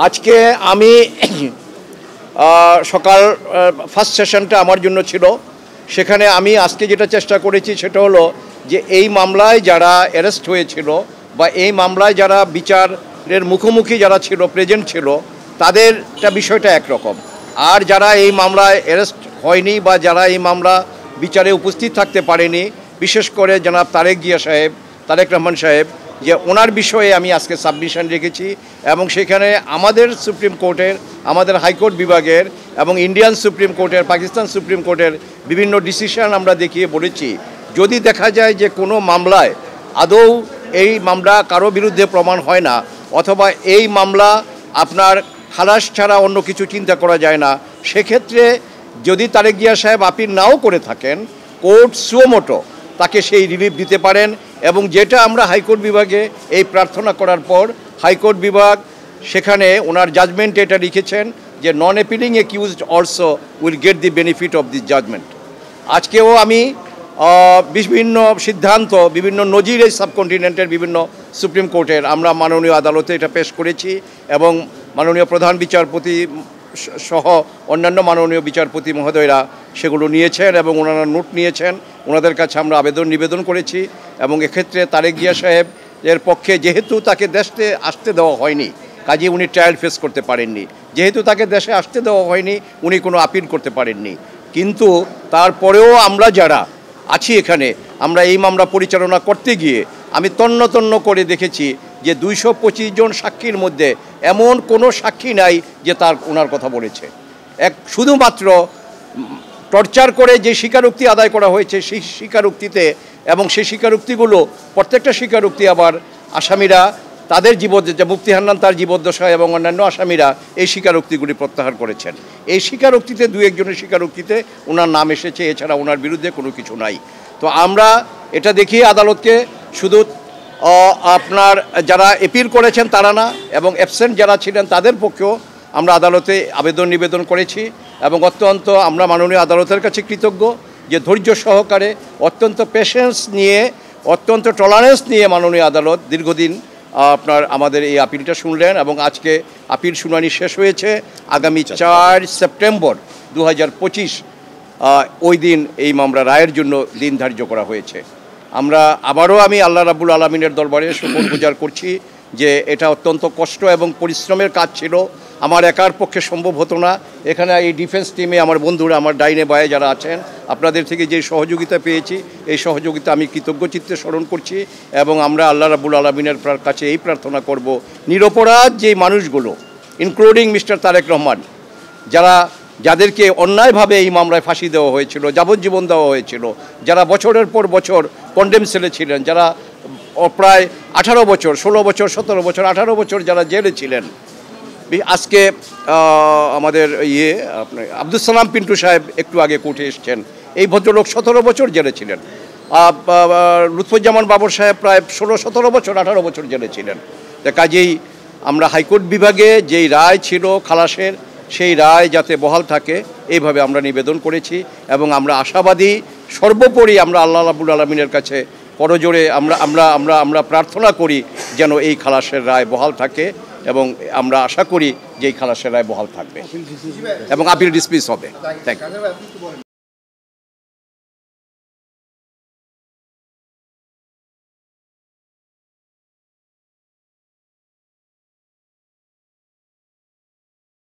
আজকে আমি সকাল ফার্স্ট সেশনটা আমার জন্য ছিল। সেখানে আমি আজকে যেটা চেষ্টা করেছি সেটা হলো যে এই মামলায় যারা অ্যারেস্ট হয়েছিল বা এই মামলায় যারা বিচারের মুখোমুখি যারা ছিল, প্রেজেন্ট ছিল, তাদেরটা বিষয়টা একরকম। আর যারা এই মামলায় অ্যারেস্ট হয়নি বা যারা এই মামলা বিচারে উপস্থিত থাকতে পারেনি, বিশেষ করে জনাব তারেক রহমান সাহেব, যে ওনার বিষয়ে আমি আজকে সাবমিশন রেখেছি এবং সেখানে আমাদের সুপ্রিম কোর্টের, আমাদের হাইকোর্ট বিভাগের এবং ইন্ডিয়ান সুপ্রিম কোর্টের, পাকিস্তান সুপ্রিম কোর্টের বিভিন্ন ডিসিশন আমরা দেখিয়ে বলেছি, যদি দেখা যায় যে কোনো মামলায় আদৌ এই মামলা কারো বিরুদ্ধে প্রমাণ হয় না অথবা এই মামলা আপনার খালাস ছাড়া অন্য কিছু চিন্তা করা যায় না, সেক্ষেত্রে যদি তারেক জিয়া সাহেব আপিল নাও করে থাকেন, কোর্ট সুমোটো তাকে সেই রিলিফ দিতে পারেন। এবং যেটা আমরা হাইকোর্ট বিভাগে এই প্রার্থনা করার পর হাইকোর্ট বিভাগ সেখানে ওনার জাজমেন্টে এটা লিখেছেন যে non appealing accused also will get the benefit of this judgment. আজকেও আমি বিভিন্ন সিদ্ধান্ত, বিভিন্ন নজির এই সাবকন্টিনেন্টের বিভিন্ন সুপ্রিম কোর্টের আমরা মাননীয় আদালতে এটা পেশ করেছি এবং মাননীয় প্রধান বিচারপতি সহ অন্যান্য মাননীয় বিচারপতি মহোদয়রা সেগুলো নিয়েছেন এবং ওনারা নোট নিয়েছেন। ওনাদের কাছে আমরা নিবেদন করেছি এবং এক্ষেত্রে তারেক জিয়া সাহেব এর পক্ষে, যেহেতু তাকে দেশে আসতে দেওয়া হয়নি, কাজে উনি ট্রায়াল ফেস করতে পারেননি, যেহেতু তাকে দেশে আসতে দেওয়া হয়নি উনি কোনো আপিল করতে পারেননি। কিন্তু তারপরেও আমরা যারা আছি এখানে, আমরা এই মামলা পরিচালনা করতে গিয়ে আমি তন্ন করে দেখেছি যে 225 জন সাক্ষীর মধ্যে এমন কোনো সাক্ষী নাই যে ওনার কথা বলেছে। শুধুমাত্র টর্চার করে যে স্বীকারোক্তি আদায় করা হয়েছে সেই স্বীকারোক্তিতে, এবং সেই স্বীকারোক্তিগুলো প্রত্যেকটা স্বীকারোক্তি আবার আসামিরা তাদের যে মুফতি হান্নান তার জীবদ্দশায় এবং অন্যান্য আসামিরা এই স্বীকারোক্তিগুলি প্রত্যাহার করেছেন। এই স্বীকারোক্তিতে দু একজনের স্বীকারোক্তিতে ওনার নাম এসেছে, এছাড়া ওনার বিরুদ্ধে কোনো কিছু নাই। তো আমরা এটা দেখিয়ে আদালতকে শুধু আপনার যারা অ্যাপিল করেছেন তারা না, এবং অ্যাবসেন্ট যারা ছিলেন তাদের পক্ষেও আমরা আদালতে নিবেদন করেছি এবং অত্যন্ত আমরা মাননীয় আদালতের কাছে কৃতজ্ঞ যে ধৈর্য সহকারে, অত্যন্ত পেশেন্স নিয়ে, অত্যন্ত টলারেন্স নিয়ে মাননীয় আদালত দীর্ঘদিন আমাদের এই আপিলটা শুনলেন এবং আজকে আপিল শুনানি শেষ হয়েছে। আগামী 4 সেপ্টেম্বর 2025 ওই দিন এই মামলা রায়ের জন্য দিন ধার্য করা হয়েছে। আমরা আমি আল্লাহ রাব্বুল আলামিনের দরবারে শুকরগুজার করছি যে এটা অত্যন্ত কষ্ট এবং পরিশ্রমের কাজ ছিল, আমার একার পক্ষে সম্ভব হতো না। এখানে এই ডিফেন্স টিমে আমার বন্ধুরা, আমার ডাইনে বায়ে যারা আছেন, আপনাদের থেকে যে সহযোগিতা পেয়েছি এই সহযোগিতা আমি কৃতজ্ঞ চিত্তে স্মরণ করছি এবং আমরা আল্লাহ রাব্বুল আলামিনের কাছে এই প্রার্থনা করব, নিরপরাধ যে মানুষগুলো ইনক্লুডিং মিস্টার তারেক রহমান, যাদেরকে অন্যায়ভাবে এই মামলায় ফাঁসি দেওয়া হয়েছিল, যাবজ্জীবন দেওয়া হয়েছিল, যারা বছরের পর বছর কন্ডেম সেলে ছিলেন, যারা প্রায় 18 বছর, 16 বছর, 17 বছর, 18 বছর যারা জেলে ছিলেন। আজকে আমাদের আপনার আব্দুল সালাম পিন্টু সাহেব একটু আগে কোর্টে এসছেন, এই ভদ্রলোক 17 বছর জেলে ছিলেন। লুৎফুজ্জামান বাবর সাহেব প্রায় 16-17 বছর, 18 বছর জেলে ছিলেন। তা কাজেই আমরা হাইকোর্ট বিভাগে যেই রায় ছিল খালাসের, সেই রায় যাতে বহাল থাকে এইভাবে আমরা নিবেদন করেছি এবং আমরা আশাবাদী, সর্বোপরি আমরা আল্লাহ রাব্বুল আলামিনের কাছে করজোড়ে আমরা প্রার্থনা করি যেন এই খালাসের রায় বহাল থাকে এবং আমরা আশা করি যে এই খালাসের রায় বহাল থাকবে এবং আপিল ডিসমিস হবে। Thank you.